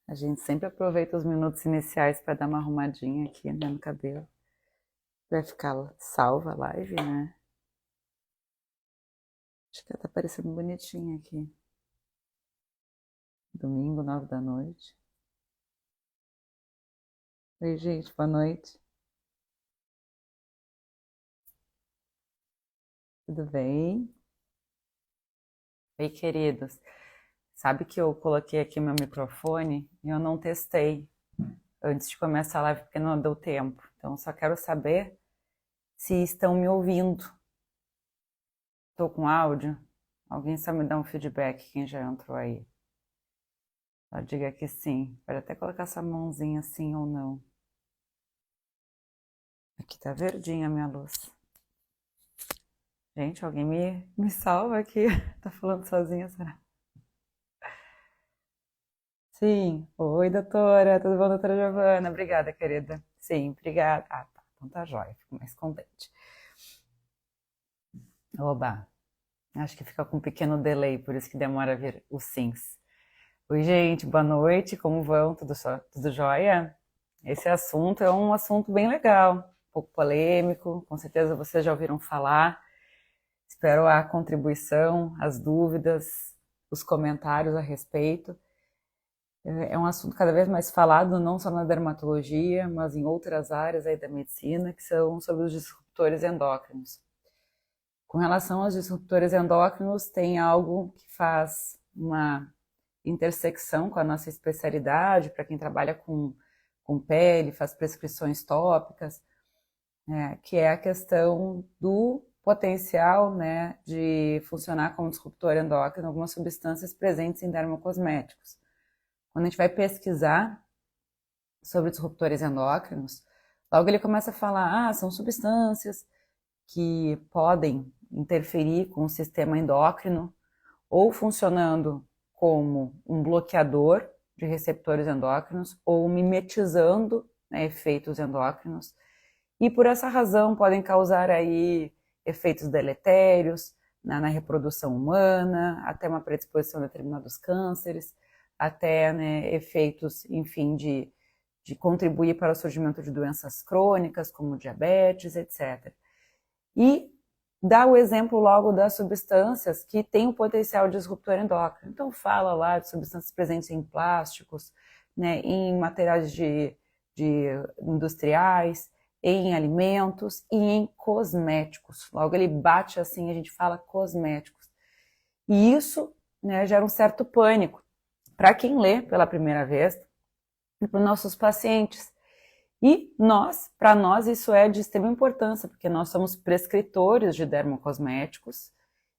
A gente sempre aproveita os minutos iniciais para dar uma arrumadinha aqui, né, no cabelo. Vai ficar salva a live, né? Acho que ela tá parecendo bonitinha aqui. Domingo, 9 da noite. Oi, gente, boa noite. Tudo bem? Oi, queridos. Sabe que eu coloquei aqui meu microfone e eu não testei antes de começar a live porque não deu tempo. Então, só quero saber se estão me ouvindo. Estou com áudio? Alguém só me dá um feedback, quem já entrou aí. Só diga que sim. Pode até colocar essa mãozinha assim ou não. Aqui tá verdinha a minha luz. Gente, alguém me salva aqui. Tá falando sozinha, será? Sim. Oi, doutora. Tudo bom, doutora Giovana? Obrigada, querida. Sim, obrigada. Ah, tá. Então tá jóia. Fico mais contente. Oba. Acho que fica com um pequeno delay, por isso que demora a vir os sims. Oi, gente. Boa noite. Como vão? Tudo jóia? Esse assunto é um assunto bem legal. Um pouco polêmico. Com certeza vocês já ouviram falar. Espero a contribuição, as dúvidas, os comentários a respeito. É um assunto cada vez mais falado, não só na dermatologia, mas em outras áreas aí da medicina, que são sobre os disruptores endócrinos. Com relação aos disruptores endócrinos, tem algo que faz uma intersecção com a nossa especialidade, para quem trabalha com pele, faz prescrições tópicas, que é a questão do potencial, né, de funcionar como disruptor endócrino algumas substâncias presentes em dermocosméticos. Quando a gente vai pesquisar sobre disruptores endócrinos, logo ele começa a falar, são substâncias que podem interferir com o sistema endócrino ou funcionando como um bloqueador de receptores endócrinos ou mimetizando, né, efeitos endócrinos, e por essa razão podem causar aí efeitos deletérios na reprodução humana, até uma predisposição a determinados cânceres, até, né, efeitos, enfim, de contribuir para o surgimento de doenças crônicas, como diabetes, etc. E dá o exemplo logo das substâncias que têm o potencial disruptor endócrino. Então fala lá de substâncias presentes em plásticos, né, em materiais de industriais, em alimentos e em cosméticos. Logo ele bate assim, a gente fala cosméticos. E isso, né, gera um certo pânico para quem lê pela primeira vez e para os nossos pacientes. E para nós, isso é de extrema importância, porque nós somos prescritores de dermocosméticos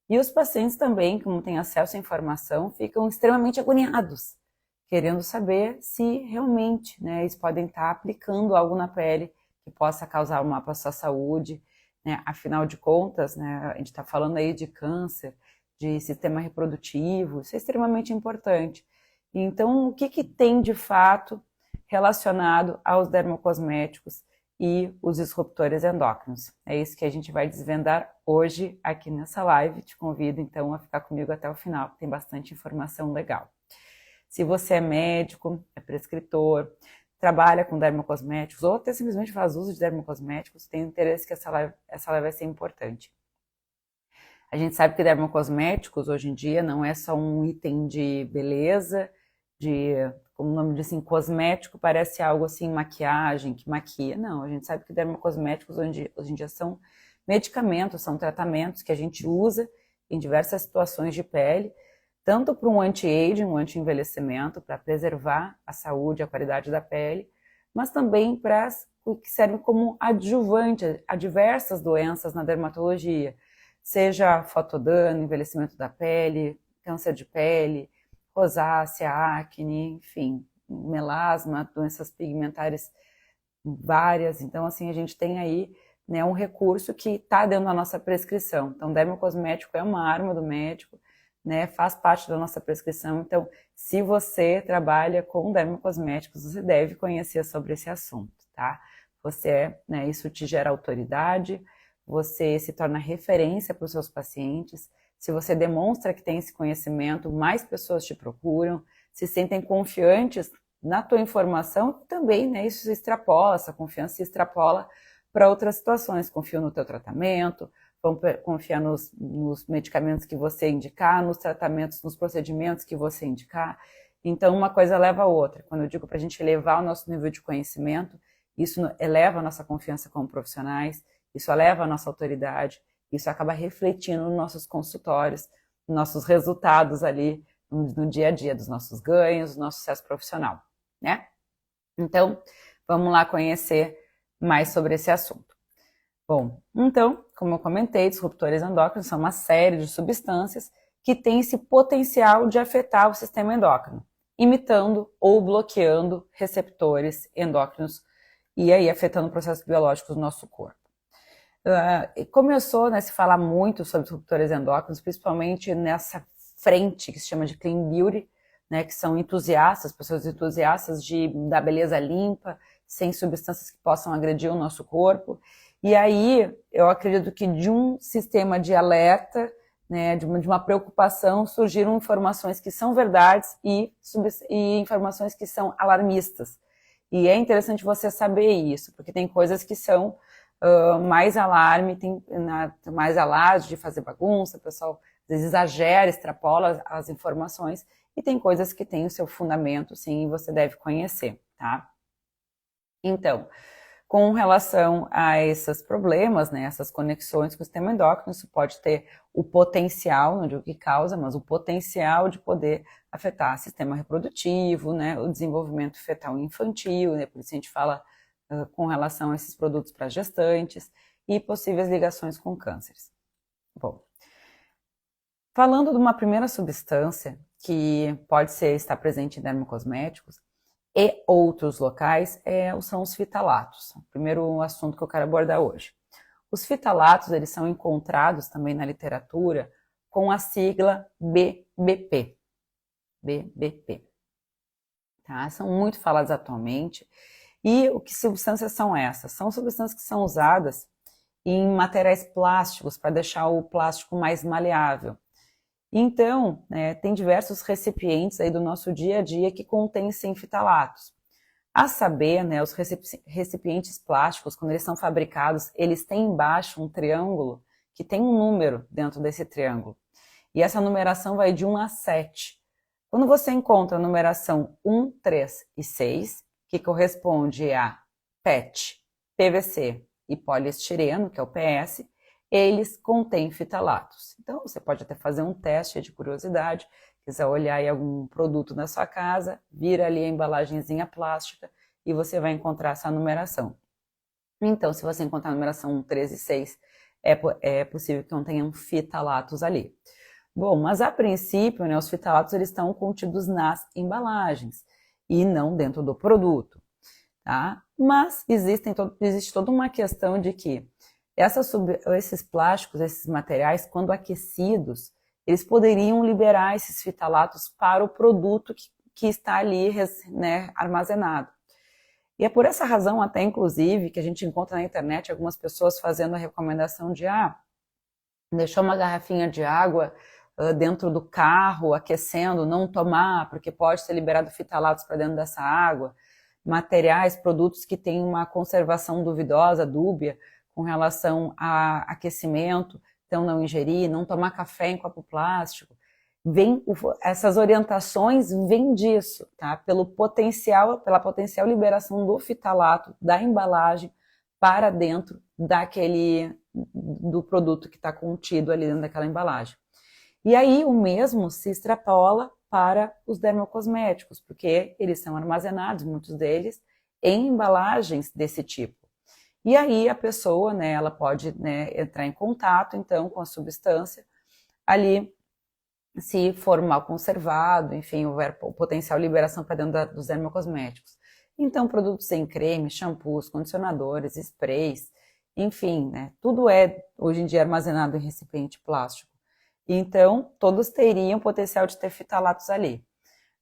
e os pacientes também, como têm acesso à informação, ficam extremamente agoniados, querendo saber se realmente, né, eles podem estar aplicando algo na pele que possa causar um mal para a sua saúde, né? Afinal de contas, né, a gente está falando aí de câncer, de sistema reprodutivo, isso é extremamente importante. Então, o que tem de fato relacionado aos dermocosméticos e os disruptores endócrinos? É isso que a gente vai desvendar hoje aqui nessa live. Te convido então a ficar comigo até o final, tem bastante informação legal. Se você é médico, é prescritor, trabalha com dermocosméticos ou até simplesmente faz uso de dermocosméticos, tem interesse que essa live vai ser importante. A gente sabe que dermocosméticos hoje em dia não é só um item de beleza, como o nome diz assim, cosmético, parece algo assim, maquiagem, que maquia. Não, a gente sabe que dermocosméticos hoje em dia são medicamentos, são tratamentos que a gente usa em diversas situações de pele, tanto para um anti-aging, um anti-envelhecimento, para preservar a saúde, a qualidade da pele, mas também para que servem como adjuvante a diversas doenças na dermatologia, seja fotodano, envelhecimento da pele, câncer de pele, rosácea, acne, enfim, melasma, doenças pigmentares várias. Então, assim, a gente tem aí, né, um recurso que está dentro da nossa prescrição. Então, dermocosmético é uma arma do médico, né, faz parte da nossa prescrição. Então, se você trabalha com dermocosméticos, você deve conhecer sobre esse assunto, tá? Né, isso te gera autoridade, você se torna referência para os seus pacientes. Se você demonstra que tem esse conhecimento, mais pessoas te procuram, se sentem confiantes na tua informação, também, né, isso se extrapola, essa confiança se extrapola para outras situações. Confio no teu tratamento, vão confiar nos medicamentos que você indicar, nos tratamentos, nos procedimentos que você indicar. Então, uma coisa leva a outra. Quando eu digo para a gente elevar o nosso nível de conhecimento, isso eleva a nossa confiança como profissionais, isso eleva a nossa autoridade, isso acaba refletindo nos nossos consultórios, nos nossos resultados ali no dia a dia, dos nossos ganhos, do nosso sucesso profissional, né? Então, vamos lá conhecer mais sobre esse assunto. Bom, então, como eu comentei, disruptores endócrinos são uma série de substâncias que têm esse potencial de afetar o sistema endócrino, imitando ou bloqueando receptores endócrinos e aí afetando processos biológicos do nosso corpo. Começou, né, se falar muito sobre disruptores endócrinos, principalmente nessa frente que se chama de Clean Beauty, né, que são entusiastas, pessoas entusiastas da beleza limpa, sem substâncias que possam agredir o nosso corpo. E aí, eu acredito que de um sistema de alerta, né, de uma preocupação, surgiram informações que são verdades e informações que são alarmistas. E é interessante você saber isso, porque tem coisas que são mais alarme, mais alarde de fazer bagunça, o pessoal às vezes exagera, extrapola as informações, e tem coisas que têm o seu fundamento, sim, e você deve conhecer, tá? Então, com relação a esses problemas, né, essas conexões com o sistema endócrino, isso pode ter o potencial, não digo que causa, mas o potencial de poder afetar o sistema reprodutivo, né, o desenvolvimento fetal e infantil, né, por isso a gente fala com relação a esses produtos para gestantes e possíveis ligações com cânceres. Bom, falando de uma primeira substância que pode estar presente em dermocosméticos e outros locais, são os fitalatos. O primeiro assunto que eu quero abordar hoje. Os fitalatos, eles são encontrados também na literatura com a sigla BBP. BBP. Tá? São muito falados atualmente. E que substâncias são essas? São substâncias que são usadas em materiais plásticos para deixar o plástico mais maleável. Então, tem diversos recipientes aí do nosso dia a dia que contêm sim fitalatos. A saber, né, os recipientes plásticos, quando eles são fabricados, eles têm embaixo um triângulo que tem um número dentro desse triângulo. E essa numeração vai de 1 a 7. Quando você encontra a numeração 1, 3 e 6, que corresponde a PET, PVC e poliestireno, que é o PS, eles contêm fitalatos. Então, você pode até fazer um teste de curiosidade, quiser olhar em algum produto na sua casa, vira ali a embalagenzinha plástica e você vai encontrar essa numeração. Então, se você encontrar a numeração 1, 3 e 6, é possível que contenham fitalatos ali. Bom, mas a princípio, né, os fitalatos eles estão contidos nas embalagens e não dentro do produto, tá? Mas existe toda uma questão de que esses plásticos, esses materiais, quando aquecidos, eles poderiam liberar esses fitalatos para o produto que está ali, né, armazenado. E é por essa razão até, inclusive, que a gente encontra na internet algumas pessoas fazendo a recomendação de deixar uma garrafinha de água dentro do carro, aquecendo, não tomar, porque pode ser liberado fitalatos para dentro dessa água. Materiais, produtos que têm uma conservação duvidosa, dúbia, com relação a aquecimento, então não ingerir, não tomar café em copo plástico. Essas orientações vêm disso, tá? Pela potencial liberação do fitalato da embalagem para dentro do produto que está contido ali dentro daquela embalagem. E aí o mesmo se extrapola para os dermocosméticos, porque eles são armazenados, muitos deles, em embalagens desse tipo. E aí a pessoa, né, ela pode, né, entrar em contato, então, com a substância ali, se for mal conservado, enfim, houver potencial liberação para dentro dos dermocosméticos. Então, produtos em creme, shampoos, condicionadores, sprays, enfim, né, tudo é, hoje em dia, armazenado em recipiente plástico. Então, todos teriam potencial de ter fitalatos ali.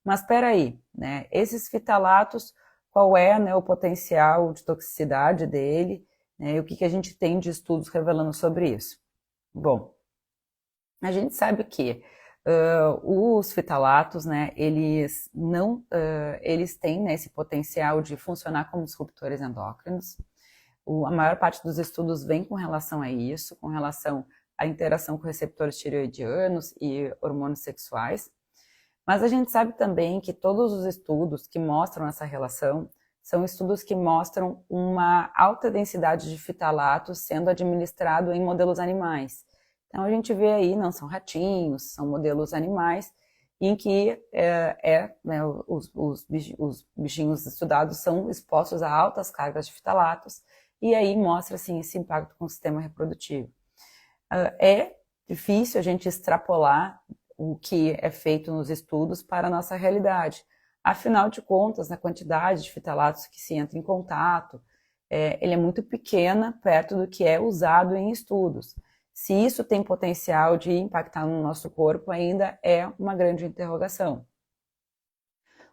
Mas espera aí, né, esses fitalatos, qual é, né, o potencial de toxicidade dele, né, e o que a gente tem de estudos revelando sobre isso? Bom, a gente sabe que Os fitalatos, né, eles não, eles têm, né, esse potencial de funcionar como disruptores endócrinos. A maior parte dos estudos vem com relação a isso, com relação à interação com receptores tireoidianos e hormônios sexuais. Mas a gente sabe também que todos os estudos que mostram essa relação são estudos que mostram uma alta densidade de fitalatos sendo administrado em modelos animais. Então a gente vê aí, não são ratinhos, são modelos animais, em que né, os bichinhos estudados são expostos a altas cargas de fitalatos, e aí mostra assim, esse impacto com o sistema reprodutivo. É difícil a gente extrapolar o que é feito nos estudos para a nossa realidade. Afinal de contas, a quantidade de fitalatos que se entra em contato, ele é muito pequena perto do que é usado em estudos. Se isso tem potencial de impactar no nosso corpo, ainda é uma grande interrogação.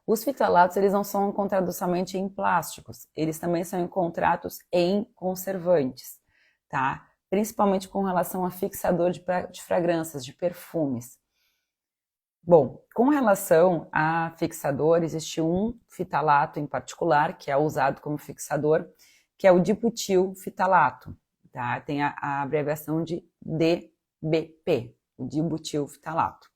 Os fitalatos, eles não são encontrados somente em plásticos, eles também são encontrados em conservantes, tá? Principalmente com relação a fixador de fragrâncias, de perfumes. Bom, com relação a fixador, existe um fitalato em particular, que é usado como fixador, que é o dibutilfitalato, tá? Tem a abreviação de DBP, o dibutilfitalato.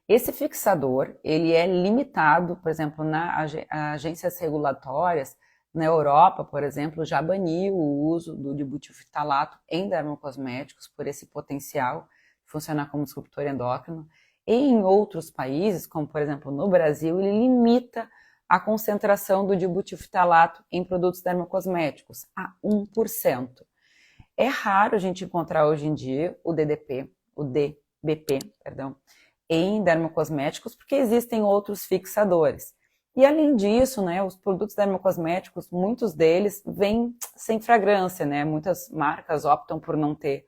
Esse fixador, ele é limitado, por exemplo, nas agências regulatórias, na Europa, por exemplo, já baniu o uso do dibutilfitalato em dermocosméticos por esse potencial de funcionar como disruptor endócrino. E em outros países, como por exemplo no Brasil, ele limita a concentração do dibutilfitalato em produtos dermocosméticos a 1%. É raro a gente encontrar hoje em dia o DBP, em dermocosméticos, porque existem outros fixadores. E além disso, né, os produtos dermocosméticos, muitos deles vêm sem fragrância, né? Muitas marcas optam por não ter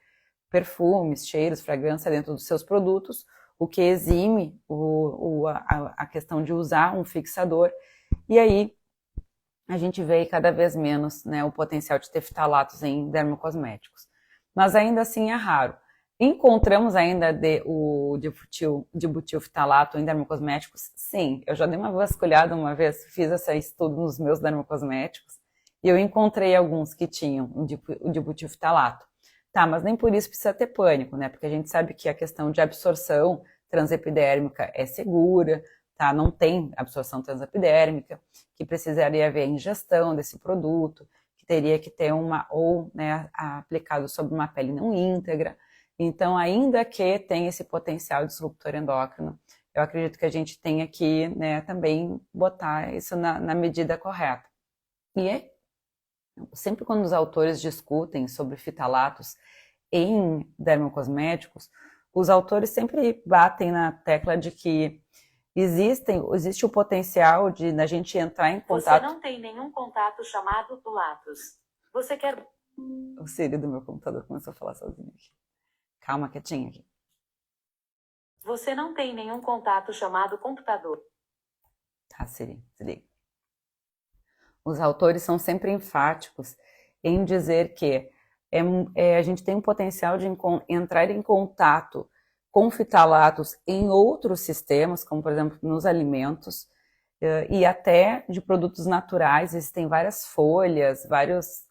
perfumes, cheiros, fragrância dentro dos seus produtos, o que exime a questão de usar um fixador. E aí a gente vê cada vez menos, né, o potencial de ter fitalatos em dermocosméticos. Mas ainda assim é raro. Encontramos ainda o dibutilfitalato em dermocosméticos? Sim, eu já dei uma vasculhada uma vez, fiz esse estudo nos meus dermocosméticos e eu encontrei alguns que tinham o dibutilfitalato. Tá, mas nem por isso precisa ter pânico, né? Porque a gente sabe que a questão de absorção transepidérmica é segura, tá? Não tem absorção transepidérmica, que precisaria haver ingestão desse produto, que teria que ter né, aplicado sobre uma pele não íntegra. Então, ainda que tenha esse potencial disruptor endócrino, eu acredito que a gente tenha que, né, também botar isso na medida correta. E sempre quando os autores discutem sobre fitalatos em dermocosméticos, os autores sempre batem na tecla de que existe o potencial de a gente entrar em contato... Você não tem nenhum contato chamado Latos. Você quer... O Siri do meu computador começou a falar sozinho aqui. Calma, quietinho aqui. Você não tem nenhum contato chamado computador. Tá, Siri, se liga. Os autores são sempre enfáticos em dizer que a gente tem um potencial de entrar em contato com fitalatos em outros sistemas, como por exemplo nos alimentos, e até de produtos naturais. Existem várias folhas, vários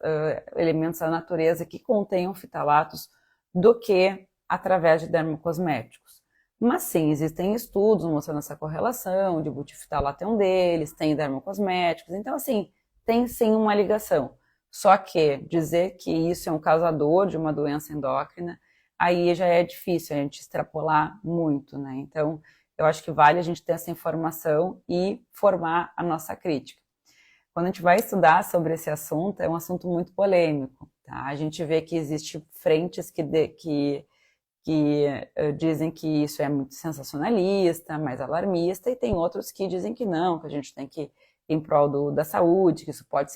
elementos da natureza que contenham fitalatos do que através de dermocosméticos. Mas sim, existem estudos mostrando essa correlação, o dibutilfitalato é um deles, tem dermocosméticos, então assim, tem sim uma ligação. Só que dizer que isso é um causador de uma doença endócrina, aí já é difícil a gente extrapolar muito, né? Então, eu acho que vale a gente ter essa informação e formar a nossa crítica. Quando a gente vai estudar sobre esse assunto, é um assunto muito polêmico, tá? A gente vê que existem frentes que dizem que isso é muito sensacionalista, mais alarmista, e tem outros que dizem que não, que a gente tem que ir em prol da saúde, que isso pode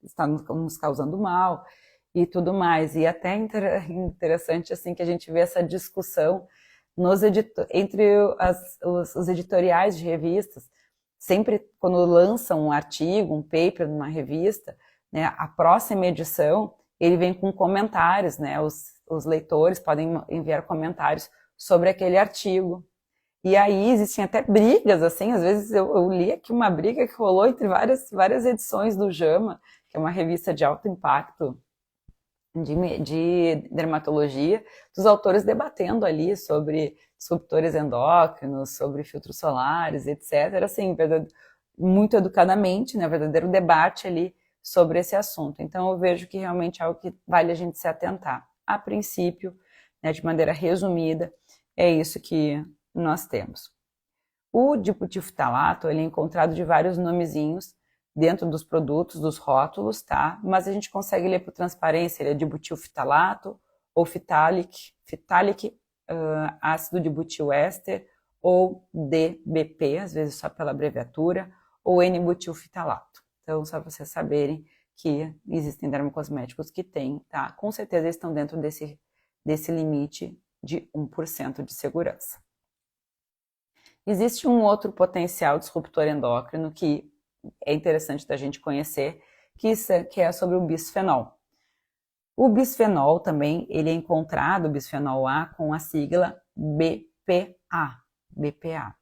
estar nos causando mal e tudo mais. E até interessante assim que a gente vê essa discussão entre os editoriais de revistas. Sempre quando lançam um artigo, um paper numa revista, né, a próxima edição ele vem com comentários, né? Os leitores podem enviar comentários sobre aquele artigo. E aí existem até brigas, assim, às vezes eu li aqui uma briga que rolou entre várias edições do JAMA, que é uma revista de alto impacto de dermatologia, dos autores debatendo ali sobre disruptores endócrinos, sobre filtros solares, etc. Assim, muito educadamente, né, verdadeiro debate ali sobre esse assunto. Então eu vejo que realmente é algo que vale a gente se atentar. A princípio, né, de maneira resumida, é isso que nós temos. O dibutilftalato, ele é encontrado de vários nomezinhos dentro dos produtos, dos rótulos, tá? Mas a gente consegue ler por transparência, ele é dibutilftalato ou phthalate, ácido dibutil-éster, ou DBP, às vezes só pela abreviatura, ou N-butilftalato. Então, só para vocês saberem que existem dermocosméticos que têm, tá? Com certeza eles estão dentro desse limite de 1% de segurança. Existe um outro potencial disruptor endócrino que é interessante da gente conhecer, que é sobre o bisfenol. O bisfenol também, ele é encontrado, o bisfenol A, com a sigla BPA. BPA.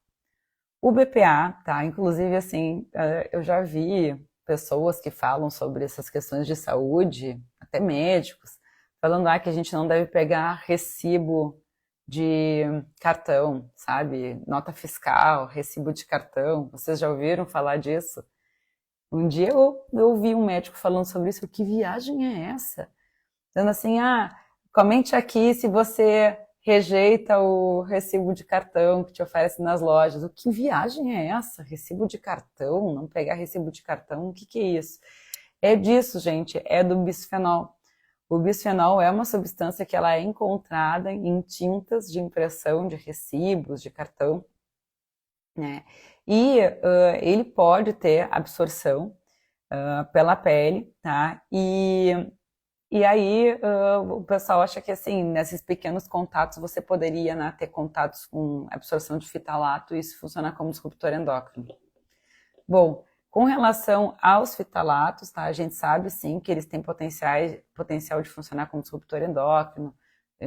O BPA, tá? Inclusive, assim, eu já vi pessoas que falam sobre essas questões de saúde, até médicos, falando que a gente não deve pegar recibo de cartão, sabe? Nota fiscal, recibo de cartão. Vocês já ouviram falar disso? Um dia eu ouvi um médico falando sobre isso. Que viagem é essa? Dizendo assim, comente aqui se você rejeita o recibo de cartão que te oferece nas lojas. Que viagem é essa? Recibo de cartão? Não pegar recibo de cartão? O que é isso? É disso, gente. É do bisfenol. O bisfenol é uma substância que ela é encontrada em tintas de impressão de recibos, de cartão, né? E ele pode ter absorção pela pele, tá? E aí o pessoal acha que assim, nesses pequenos contatos você poderia, né, ter contatos com absorção de fitalato e isso funciona como disruptor endócrino. Bom, com relação aos fitalatos, tá, a gente sabe sim que eles têm potencial de funcionar como disruptor endócrino,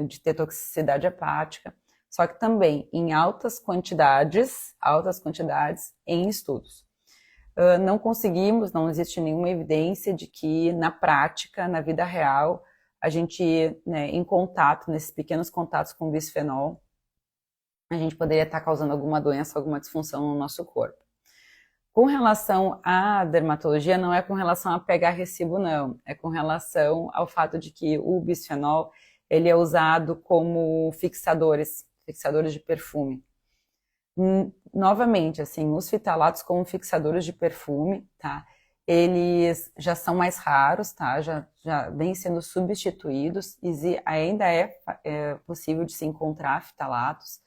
de ter toxicidade hepática, só que também em altas quantidades em estudos. Não existe nenhuma evidência de que na prática, na vida real, a gente, né, em contato, nesses pequenos contatos com bisfenol, a gente poderia estar causando alguma doença, alguma disfunção no nosso corpo. Com relação à dermatologia, não é com relação a pegar recibo, não. É com relação ao fato de que o bisfenol, ele é usado como fixadores de perfume. Novamente, assim, os fitalatos como fixadores de perfume, tá? Eles já são mais raros, tá? Já vêm sendo substituídos e ainda é possível de se encontrar fitalatos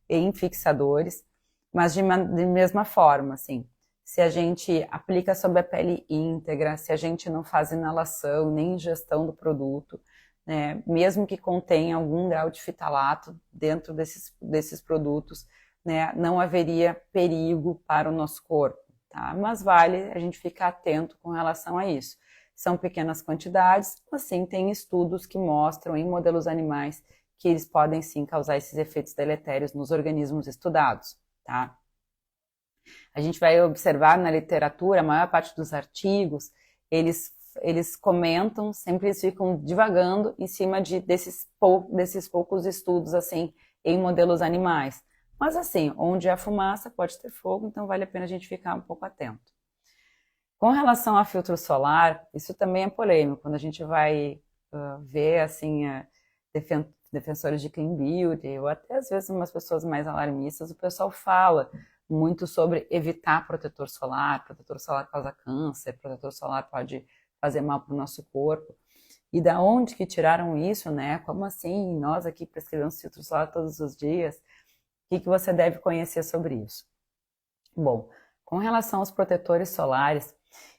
em fixadores, mas de mesma forma, assim, se a gente aplica sobre a pele íntegra, se a gente não faz inalação nem ingestão do produto, né, mesmo que contenha algum grau de fitalato dentro desses produtos, né, não haveria perigo para o nosso corpo, tá? Mas vale a gente ficar atento com relação a isso. São pequenas quantidades, mas sim tem estudos que mostram em modelos animais que eles podem sim causar esses efeitos deletérios nos organismos estudados, tá? A gente vai observar na literatura, a maior parte dos artigos, eles comentam, sempre eles ficam divagando em cima desses poucos estudos, assim, em modelos animais. Mas assim, onde há fumaça pode ter fogo, então vale a pena a gente ficar um pouco atento. Com relação a filtro solar, isso também é polêmico, quando a gente vai ver, assim, defensores de clean beauty, ou até às vezes umas pessoas mais alarmistas, o pessoal fala muito sobre evitar protetor solar causa câncer, protetor solar pode fazer mal para o nosso corpo. E da onde que tiraram isso, né? Como assim? Nós aqui prescrevemos filtro solar todos os dias. O que você deve conhecer sobre isso? Bom, com relação aos protetores solares,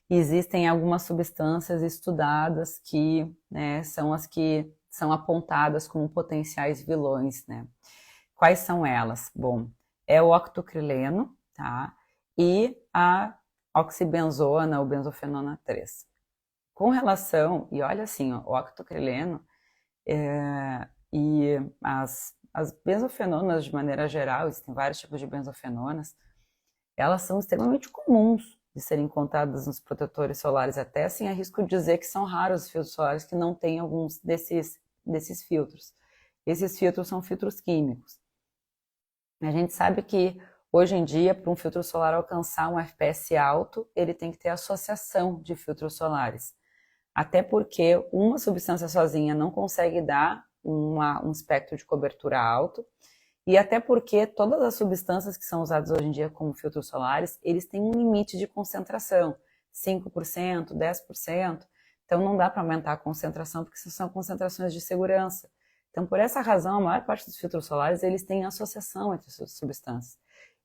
existem algumas substâncias estudadas que, né, são as que são apontadas como potenciais vilões, né? Quais são elas? Bom, é o octocrileno, tá? E a oxibenzona ou benzofenona 3. Com relação, e olha assim, ó, o octocrileno e as benzofenonas de maneira geral, existem vários tipos de benzofenonas, elas são extremamente comuns de serem encontradas nos protetores solares, até assim arrisco dizer que são raros os filtros solares que não têm alguns desses filtros. Esses filtros são filtros químicos. A gente sabe que hoje em dia, para um filtro solar alcançar um FPS alto, ele tem que ter associação de filtros solares. Até porque uma substância sozinha não consegue dar um espectro de cobertura alto, e até porque todas as substâncias que são usadas hoje em dia como filtros solares, eles têm um limite de concentração, 5%, 10%, então não dá para aumentar a concentração, porque são concentrações de segurança. Então, por essa razão, a maior parte dos filtros solares, eles têm associação entre suas substâncias.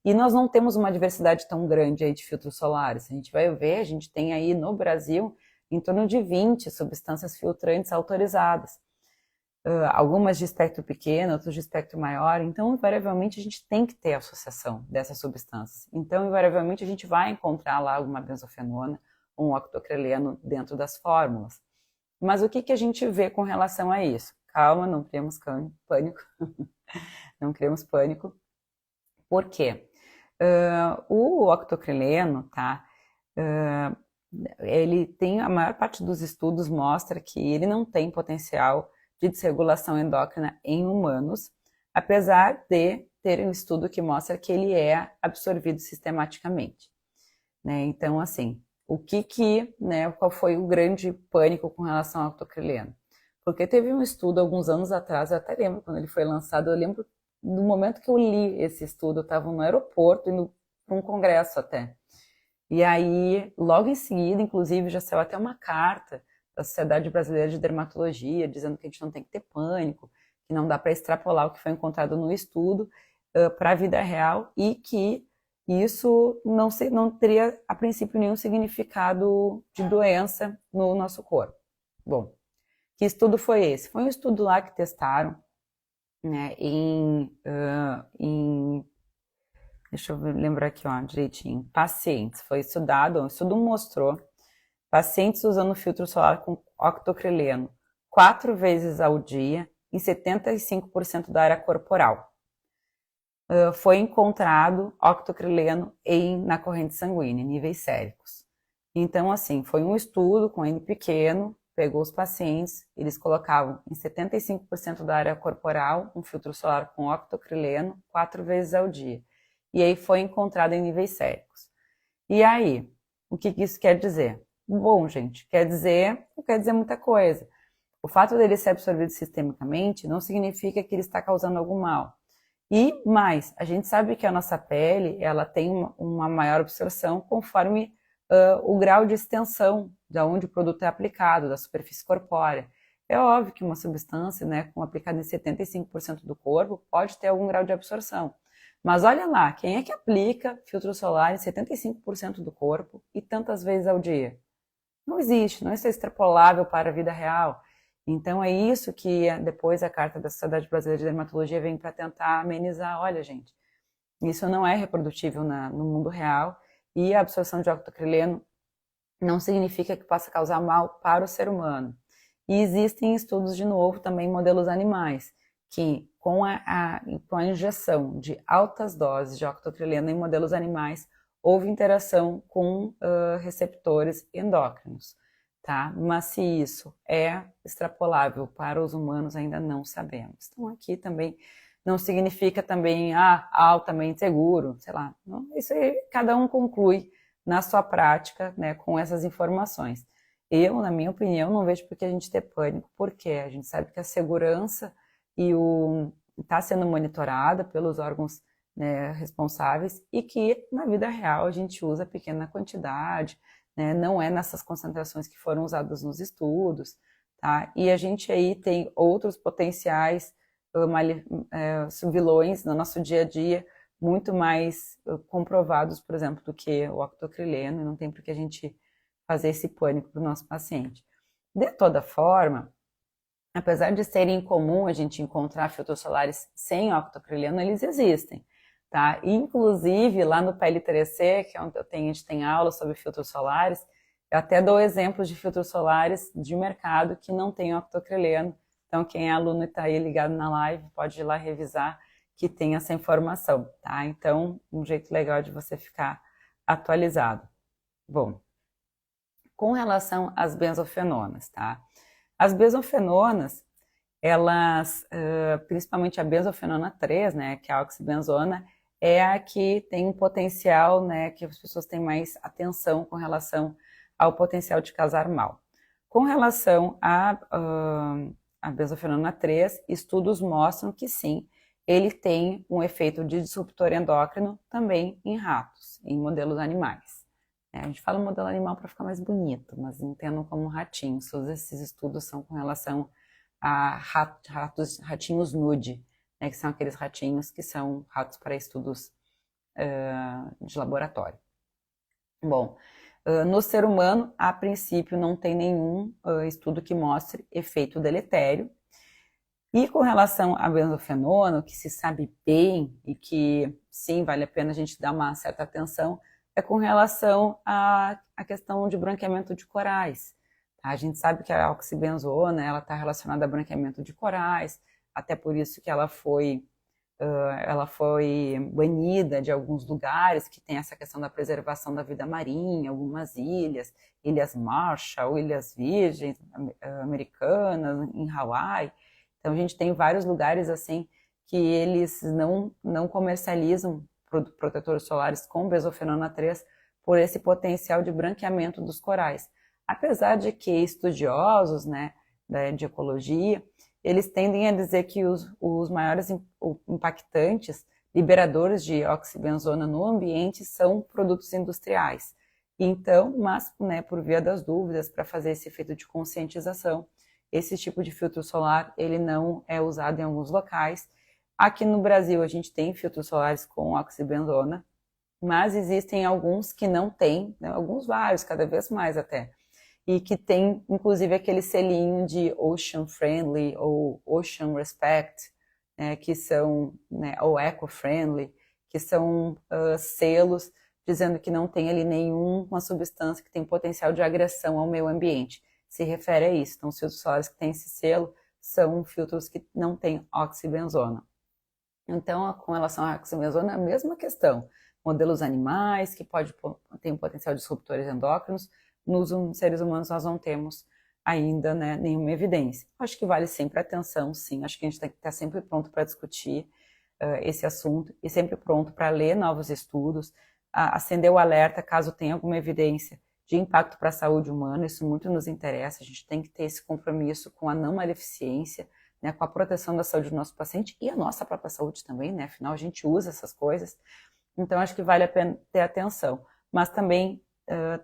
E nós não temos uma diversidade tão grande aí de filtros solares. A gente vai ver, a gente tem aí no Brasil em torno de 20 substâncias filtrantes autorizadas. Algumas de espectro pequeno, outras de espectro maior. Então, invariavelmente, a gente tem que ter associação dessas substâncias. Então, invariavelmente, a gente vai encontrar lá alguma benzofenona ou um octocreleno dentro das fórmulas. Mas o que a gente vê com relação a isso? Calma, não criamos pânico. Não criamos pânico. Por quê? O octocreleno, tá? Ele tem, a maior parte dos estudos mostra que ele não tem potencial de desregulação endócrina em humanos, apesar de ter um estudo que mostra que ele é absorvido sistematicamente. Né? Então, assim, qual foi o grande pânico com relação ao octocreleno? Porque teve um estudo alguns anos atrás, eu até lembro quando ele foi lançado, eu lembro do momento que eu li esse estudo, eu estava no aeroporto, indo para um congresso até. E aí, logo em seguida, inclusive, já saiu até uma carta da Sociedade Brasileira de Dermatologia, dizendo que a gente não tem que ter pânico, que não dá para extrapolar o que foi encontrado no estudo para a vida real e que isso não teria, a princípio, nenhum significado de doença no nosso corpo. Bom, que estudo foi esse? Foi um estudo lá que testaram, né, deixa eu lembrar aqui, ó, direitinho, pacientes. Foi estudado, o estudo mostrou pacientes usando filtro solar com octocreleno 4 vezes ao dia em 75% da área corporal. Foi encontrado octocreleno na corrente sanguínea, em níveis séricos. Então, assim, foi um estudo com N pequeno, pegou os pacientes, eles colocavam em 75% da área corporal um filtro solar com octocreleno 4 vezes ao dia. E aí foi encontrado em níveis séricos. E aí, o que isso quer dizer? Bom, gente, não quer dizer muita coisa. O fato dele ser absorvido sistemicamente não significa que ele está causando algum mal. E mais, a gente sabe que a nossa pele, ela tem uma maior absorção conforme o grau de extensão de onde o produto é aplicado, da superfície corpórea. É óbvio que uma substância, né, aplicada em 75% do corpo, pode ter algum grau de absorção. Mas olha lá, quem é que aplica filtro solar em 75% do corpo e tantas vezes ao dia? Não existe, não é extrapolável para a vida real. Então é isso que depois a Carta da Sociedade Brasileira de Dermatologia vem para tentar amenizar. Olha, gente, isso não é reprodutível no mundo real e a absorção de octocreleno não significa que possa causar mal para o ser humano. E existem estudos, de novo, também em modelos animais, que com a injeção de altas doses de octocreleno em modelos animais, houve interação com receptores endócrinos, tá? Mas se isso é extrapolável para os humanos, ainda não sabemos. Então aqui também não significa também altamente seguro, sei lá. Não, isso aí cada um conclui na sua prática, né, com essas informações. Eu, na minha opinião, não vejo por que a gente ter pânico, porque a gente sabe que a segurança está sendo monitorada pelos órgãos, né, responsáveis e que na vida real a gente usa pequena quantidade, né, não é nessas concentrações que foram usadas nos estudos, tá? E a gente aí tem outros potenciais vilões no nosso dia a dia muito mais comprovados, por exemplo, do que o octocreleno, e não tem por que a gente fazer esse pânico para o nosso paciente. De toda forma, apesar de ser incomum a gente encontrar filtros solares sem octocreleno, eles existem, tá? Inclusive, lá no PL3C, que é onde a gente tem aula sobre filtros solares, eu até dou exemplos de filtros solares de mercado que não tem octocreleno, Então, quem é aluno e está aí ligado na live, pode ir lá revisar que tem essa informação, tá? Então, um jeito legal de você ficar atualizado. Bom, com relação às benzofenonas, tá? As benzofenonas, elas, principalmente a benzofenona 3, né, que é a oxibenzona, é a que tem um potencial, né, que as pessoas têm mais atenção com relação ao potencial de causar mal. Com relação a benzofenona 3, estudos mostram que sim, ele tem um efeito de disruptor endócrino também em ratos, em modelos animais. A gente fala modelo animal para ficar mais bonito, mas entendam como ratinhos. Todos esses estudos são com relação a ratinhos nude, né, que são aqueles ratinhos que são ratos para estudos de laboratório. Bom, no ser humano, a princípio, não tem nenhum estudo que mostre efeito deletério. E com relação à benzofenona, o que se sabe bem e que sim, vale a pena a gente dar uma certa atenção, é com relação à questão de branqueamento de corais. Tá? A gente sabe que a oxibenzona ela está relacionada a branqueamento de corais, até por isso que ela foi banida de alguns lugares que tem essa questão da preservação da vida marinha, algumas ilhas, Ilhas Marshall, Ilhas Virgens Americanas, em Hawaii. Então, a gente tem vários lugares assim que eles não comercializam protetores solares com benzofenona 3 por esse potencial de branqueamento dos corais. Apesar de que estudiosos, né, de ecologia, eles tendem a dizer que os maiores impactantes, liberadores de oxibenzona no ambiente, são produtos industriais. Então, mas, né, por via das dúvidas, para fazer esse efeito de conscientização, esse tipo de filtro solar, ele não é usado em alguns locais. Aqui no Brasil, a gente tem filtros solares com oxibenzona, mas existem alguns que não têm, né, alguns vários, cada vez mais até, e que tem, inclusive, aquele selinho de Ocean Friendly ou Ocean Respect, né, que são, né, ou Eco Friendly, que são selos dizendo que não tem ali nenhuma substância que tem potencial de agressão ao meio ambiente. Se refere a isso. Então, os filtros solares que têm esse selo são filtros que não têm oxibenzona. Então, com relação à oxibenzona, a mesma questão. Modelos animais que ter um potencial de disruptores endócrinos, nos seres humanos nós não temos ainda, né, nenhuma evidência. Acho que vale sempre atenção, sim. Acho que a gente tem que estar sempre pronto para discutir esse assunto e sempre pronto para ler novos estudos, acender o alerta caso tenha alguma evidência de impacto para a saúde humana. Isso muito nos interessa. A gente tem que ter esse compromisso com a não maleficência, né, com a proteção da saúde do nosso paciente e a nossa própria saúde também, né? Afinal, a gente usa essas coisas. Então, acho que vale a pena ter atenção. Mas também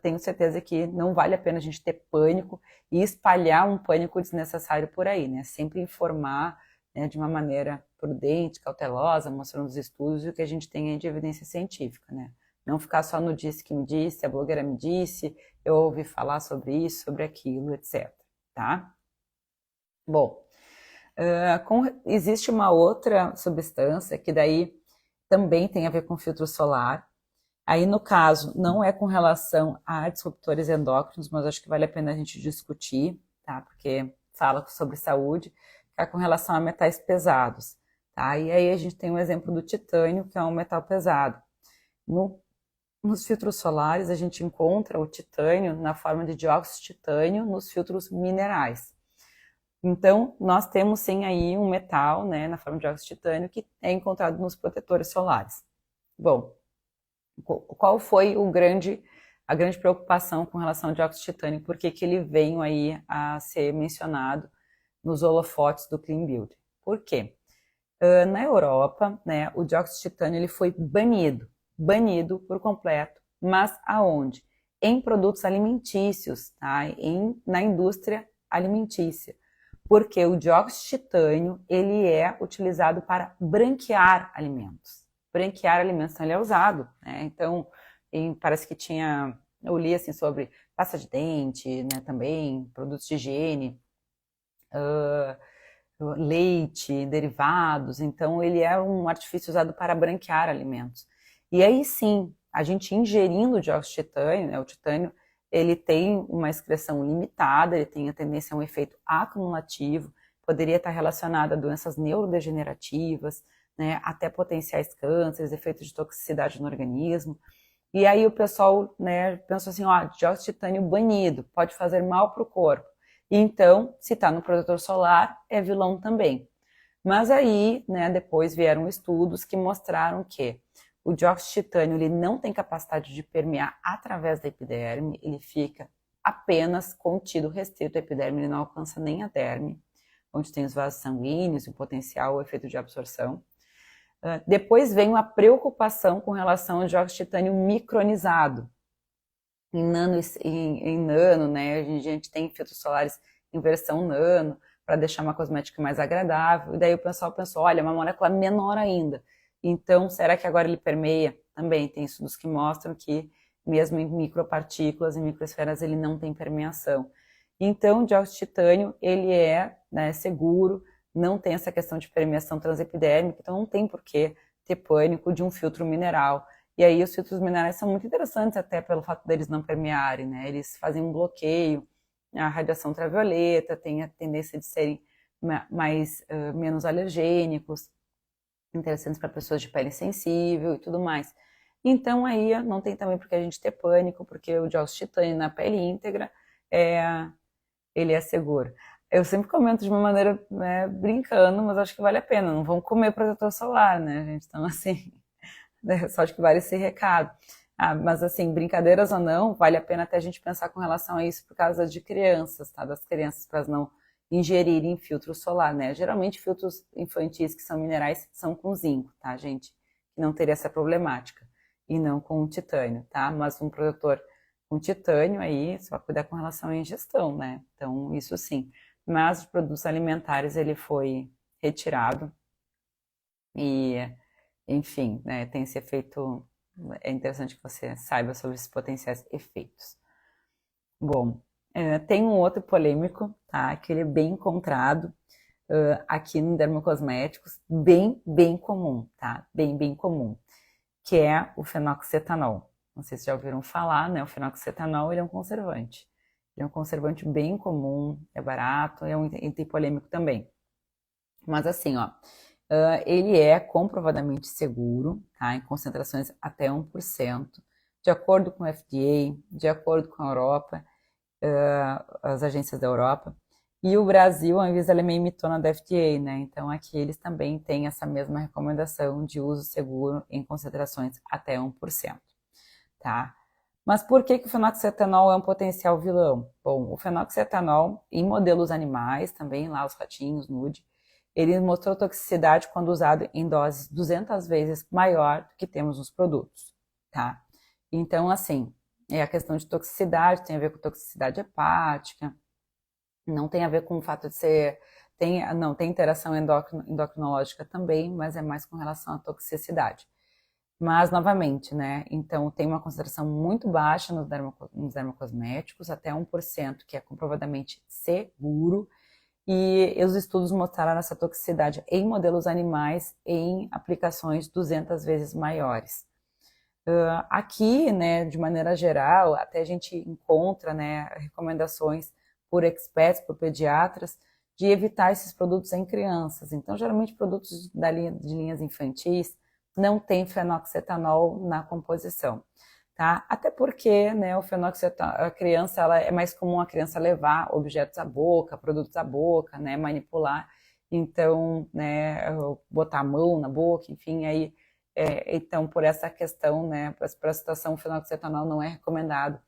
tenho certeza que não vale a pena a gente ter pânico e espalhar um pânico desnecessário por aí, né? Sempre informar, né, de uma maneira prudente, cautelosa, mostrando os estudos e o que a gente tem aí de evidência científica, né? Não ficar só no disse que me disse, a blogueira me disse, eu ouvi falar sobre isso, sobre aquilo, etc. Tá? Bom, existe uma outra substância que daí também tem a ver com filtro solar. Aí, no caso, não é com relação a disruptores endócrinos, mas acho que vale a pena a gente discutir, tá? Porque fala sobre saúde, que é com relação a metais pesados, tá? E aí a gente tem um exemplo do titânio, que é um metal pesado. Nos filtros solares, a gente encontra o titânio na forma de dióxido de titânio nos filtros minerais. Então, nós temos sim aí um metal, né, na forma de dióxido de titânio que é encontrado nos protetores solares. Bom, qual foi a grande preocupação com relação ao dióxido de titânio? Por que ele veio aí a ser mencionado nos holofotes do Clean Beauty? Por quê? Na Europa, né, o dióxido de titânio ele foi banido por completo, mas aonde? Em produtos alimentícios, tá? Na indústria alimentícia, porque o dióxido de titânio ele é utilizado para branquear alimentos. Branquear alimentos, então ele é usado, né? Então, parece que eu li assim sobre pasta de dente, né, também, produtos de higiene, leite, derivados, então ele é um artifício usado para branquear alimentos. E aí sim, a gente ingerindo o dióxido de titânio, né, o titânio, ele tem uma excreção limitada, ele tem a tendência a um efeito acumulativo, poderia estar relacionada a doenças neurodegenerativas, né, até potenciais cânceres, efeitos de toxicidade no organismo. E aí o pessoal, né, pensou assim, ó, dióxido de titânio banido, pode fazer mal para o corpo. Então, se está no protetor solar, é vilão também. Mas aí, né, depois vieram estudos que mostraram que o dióxido de titânio ele não tem capacidade de permear através da epiderme, ele fica apenas contido, restrito à epiderme, ele não alcança nem a derme, onde tem os vasos sanguíneos e o potencial, o efeito de absorção. Depois vem uma preocupação com relação ao dióxido de titânio micronizado, em nano, né? A gente tem filtros solares em versão nano, para deixar uma cosmética mais agradável. E daí o pessoal pensou, olha, uma molécula menor ainda. Então, será que agora ele permeia? Também tem estudos que mostram que mesmo em micropartículas, em microesferas, ele não tem permeação. Então, o dióxido de titânio, ele é, né, seguro, não tem essa questão de permeação transepidérmica, então não tem por que ter pânico de um filtro mineral. E aí os filtros minerais são muito interessantes até pelo fato deles não permearem, né? Eles fazem um bloqueio, a radiação ultravioleta, tem a tendência de serem menos alergênicos, interessantes para pessoas de pele sensível e tudo mais. Então aí não tem também por que a gente ter pânico, porque o dióxido de titânio na pele íntegra, ele é seguro. Eu sempre comento de uma maneira, né, brincando, mas acho que vale a pena. Não vamos comer protetor solar, né, gente? Então, assim, só acho que vale esse recado. Mas assim, brincadeiras ou não, vale a pena até a gente pensar com relação a isso por causa de crianças, tá? Das crianças para não ingerirem filtro solar, né? Geralmente filtros infantis que são minerais são com zinco, tá, gente? Que não teria essa problemática. E não com titânio, tá? Mas um protetor com titânio aí, você vai cuidar com relação à ingestão, né? Então, isso sim. Mas os produtos alimentares, ele foi retirado. E, enfim, né, tem esse efeito. É interessante que você saiba sobre esses potenciais efeitos. Bom, tem um outro polêmico, tá? Que ele é bem encontrado aqui no dermocosméticos, bem comum, tá? Bem comum, que é o fenoxetanol. Não sei se já ouviram falar, né? O fenoxetanol, ele é um conservante. Ele é um conservante bem comum, é barato, é um item polêmico também. Mas assim, ó, ele é comprovadamente seguro, tá? Em concentrações até 1%, de acordo com o FDA, de acordo com a Europa, as agências da Europa. E o Brasil, a Anvisa, ela é meio mitona da FDA, né? Então aqui eles também têm essa mesma recomendação de uso seguro em concentrações até 1%, tá? Mas por que o fenoxetanol é um potencial vilão? Bom, o fenoxetanol, em modelos animais, também lá os ratinhos, nude, ele mostrou toxicidade quando usado em doses 200 vezes maior do que temos nos produtos, tá? Então, assim, a questão de toxicidade tem a ver com toxicidade hepática, não tem a ver com o fato de ser... tem interação endocrinológica também, mas é mais com relação à toxicidade. Mas, novamente, né, então tem uma concentração muito baixa nos dermocosméticos, até 1%, que é comprovadamente seguro, e os estudos mostraram essa toxicidade em modelos animais em aplicações 200 vezes maiores. Aqui, né, de maneira geral, até a gente encontra, né, recomendações por experts, por pediatras, de evitar esses produtos em crianças. Então, geralmente, produtos de linhas infantis não tem fenoxetanol na composição, tá? Até porque, né, o fenoxetanol, a criança, ela é mais comum a criança levar objetos à boca, produtos à boca, né, manipular, então, né, botar a mão na boca, enfim, aí, então, por essa questão, né, para a situação, o fenoxetanol não é recomendado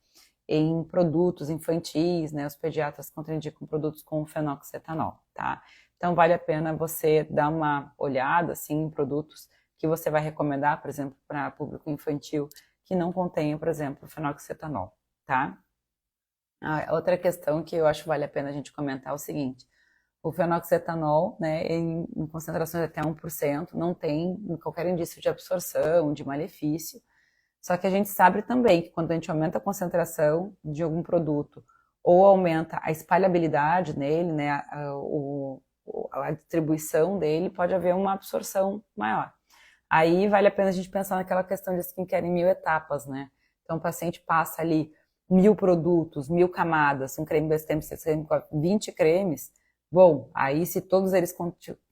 em produtos infantis, né, os pediatras contraindicam produtos com fenoxetanol, tá? Então, vale a pena você dar uma olhada, assim, em produtos que você vai recomendar, por exemplo, para público infantil, que não contenha, por exemplo, fenoxetanol, tá? Outra questão que eu acho que vale a pena a gente comentar é o seguinte: o fenoxetanol, né, em concentrações até 1%, não tem qualquer indício de absorção, de malefício, só que a gente sabe também que quando a gente aumenta a concentração de algum produto ou aumenta a espalhabilidade nele, né, a distribuição dele, pode haver uma absorção maior. Aí vale a pena a gente pensar naquela questão de skincare em 1000 etapas, né? Então o paciente passa ali 1000 produtos, 1000 camadas, um creme, 2 cremes, 3 cremes, 20 cremes, Bom, aí se todos eles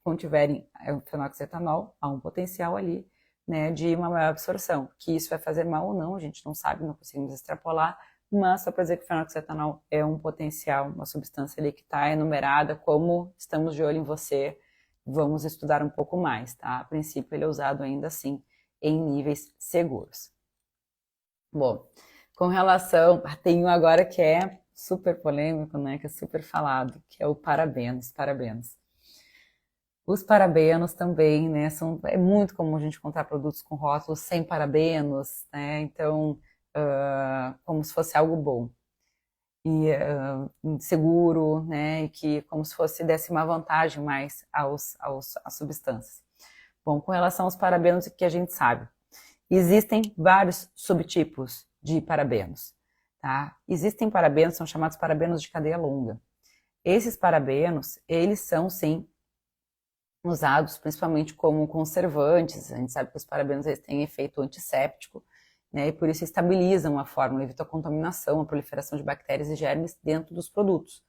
contiverem o fenoxetanol, há um potencial ali, né, de uma maior absorção. Que isso vai fazer mal ou não, a gente não sabe, não conseguimos extrapolar, mas só para dizer que o fenoxetanol é um potencial, uma substância ali que está enumerada, como estamos de olho em você, vamos estudar um pouco mais, tá? A princípio ele é usado ainda assim em níveis seguros. Bom, com relação, tem um agora que é super polêmico, né, que é super falado, que é o parabenos, parabenos. Os parabenos também, né, é muito comum a gente encontrar produtos com rótulos sem parabenos, né, então, como se fosse algo bom e seguro, né, e que como se fosse desse uma vantagem mais às substâncias. Bom, com relação aos parabenos, o que a gente sabe? Existem vários subtipos de parabenos, tá? Existem parabenos, são chamados parabenos de cadeia longa. Esses parabenos, eles são, sim, usados principalmente como conservantes. A gente sabe que os parabenos eles têm efeito antisséptico, né? E por isso estabilizam a fórmula, evitam a contaminação, a proliferação de bactérias e germes dentro dos produtos.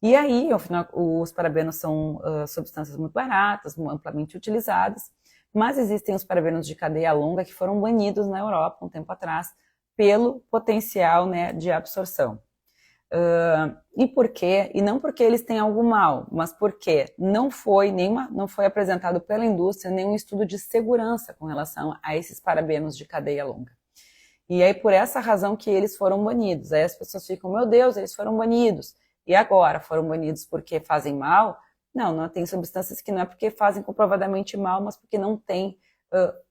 E aí, ao final, os parabenos são substâncias muito baratas, amplamente utilizadas, mas existem os parabenos de cadeia longa que foram banidos na Europa um tempo atrás pelo potencial, né, de absorção. E por quê? E não porque eles têm algo mal, mas porque não foi apresentado pela indústria nenhum estudo de segurança com relação a esses parabenos de cadeia longa. E aí por essa razão que eles foram banidos. Aí as pessoas ficam, meu Deus, eles foram banidos. E agora, foram banidos porque fazem mal? Não tem substâncias que não é porque fazem comprovadamente mal, mas porque não tem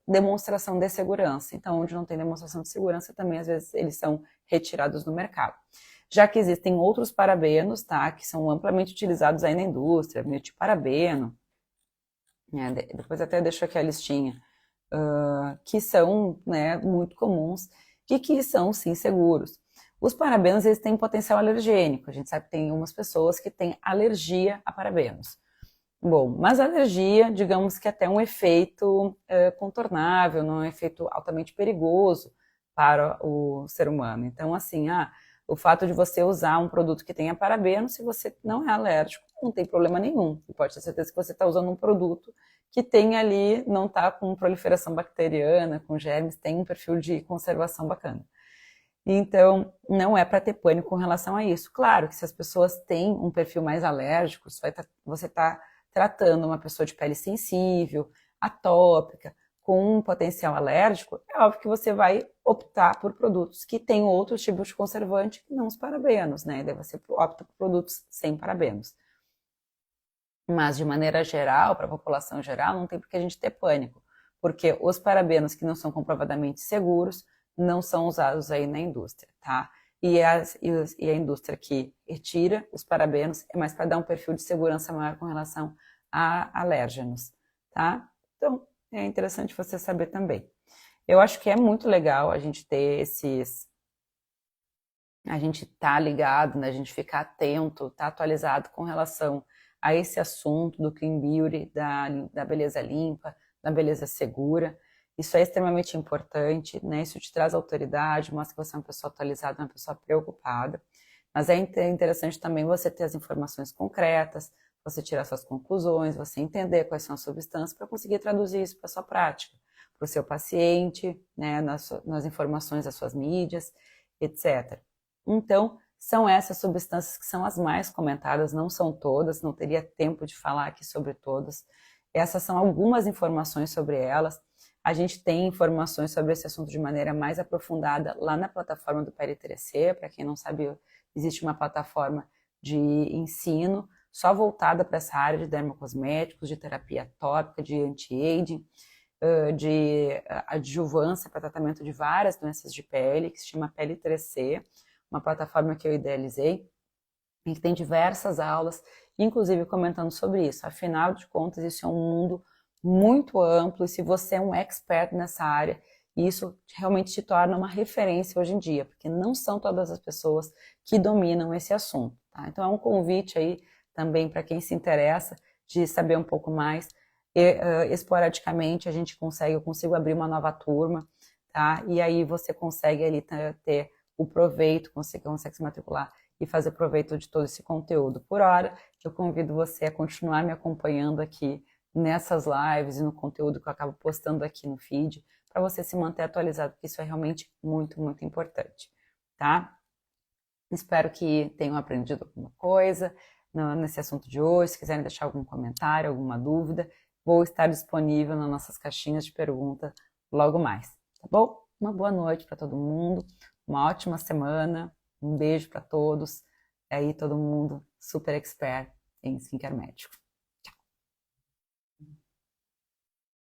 demonstração de segurança. Então, onde não tem demonstração de segurança, também às vezes eles são retirados do mercado. Já que existem outros parabenos, tá, que são amplamente utilizados aí na indústria, metilparabeno, né, depois até deixo aqui a listinha, que são, né, muito comuns e que são, sim, seguros. Os parabenos, eles têm potencial alergênico. A gente sabe que tem umas pessoas que têm alergia a parabenos. Bom, mas a alergia, digamos que até um efeito contornável, não é um efeito altamente perigoso para o ser humano. Então, assim, o fato de você usar um produto que tenha parabeno, se você não é alérgico, não tem problema nenhum. E pode ter certeza que você está usando um produto que tem ali, não está com proliferação bacteriana, com germes, tem um perfil de conservação bacana. Então, não é para ter pânico com relação a isso. Claro que se as pessoas têm um perfil mais alérgico, você está tratando uma pessoa de pele sensível, atópica, com um potencial alérgico, é óbvio que você vai optar por produtos que têm outros tipos de conservante que não os parabenos, né? Daí você opta por produtos sem parabenos. Mas, de maneira geral, para a população geral, não tem por que a gente ter pânico, porque os parabenos que não são comprovadamente seguros não são usados aí na indústria, tá? E a indústria que retira os parabenos é mais para dar um perfil de segurança maior com relação a alérgenos, tá? Então, é interessante você saber também. Eu acho que é muito legal a gente ter a gente tá ligado, né? A gente ficar atento, tá atualizado com relação a esse assunto do clean beauty, da beleza limpa, da beleza segura. Isso é extremamente importante, né? Isso te traz autoridade, mostra que você é uma pessoa atualizada, uma pessoa preocupada. Mas é interessante também você ter as informações concretas, você tirar suas conclusões, você entender quais são as substâncias para conseguir traduzir isso para a sua prática, para o seu paciente, né? Nas informações das suas mídias, etc. Então, são essas substâncias que são as mais comentadas, não são todas, não teria tempo de falar aqui sobre todas. Essas são algumas informações sobre elas. A gente tem informações sobre esse assunto de maneira mais aprofundada lá na plataforma do PL3C. Para quem não sabe, existe uma plataforma de ensino só voltada para essa área de dermocosméticos, de terapia tópica, de anti-aging, de adjuvância para tratamento de várias doenças de pele, que se chama PL3C, uma plataforma que eu idealizei, em que tem diversas aulas, inclusive comentando sobre isso. Afinal de contas, isso é um mundo muito amplo, e se você é um expert nessa área, isso realmente te torna uma referência hoje em dia, porque não são todas as pessoas que dominam esse assunto, tá? Então é um convite aí também para quem se interessa de saber um pouco mais. Esporadicamente eu consigo abrir uma nova turma, tá? E aí você consegue ali ter o proveito, consegue se matricular e fazer proveito de todo esse conteúdo. Por hora, eu convido você a continuar me acompanhando aqui nessas lives e no conteúdo que eu acabo postando aqui no feed, para você se manter atualizado, porque isso é realmente muito, muito importante, tá? Espero que tenham aprendido alguma coisa nesse assunto de hoje. Se quiserem deixar algum comentário, alguma dúvida, vou estar disponível nas nossas caixinhas de pergunta logo mais, tá bom? Uma boa noite para todo mundo, uma ótima semana, um beijo para todos, aí todo mundo super expert em skincare médico.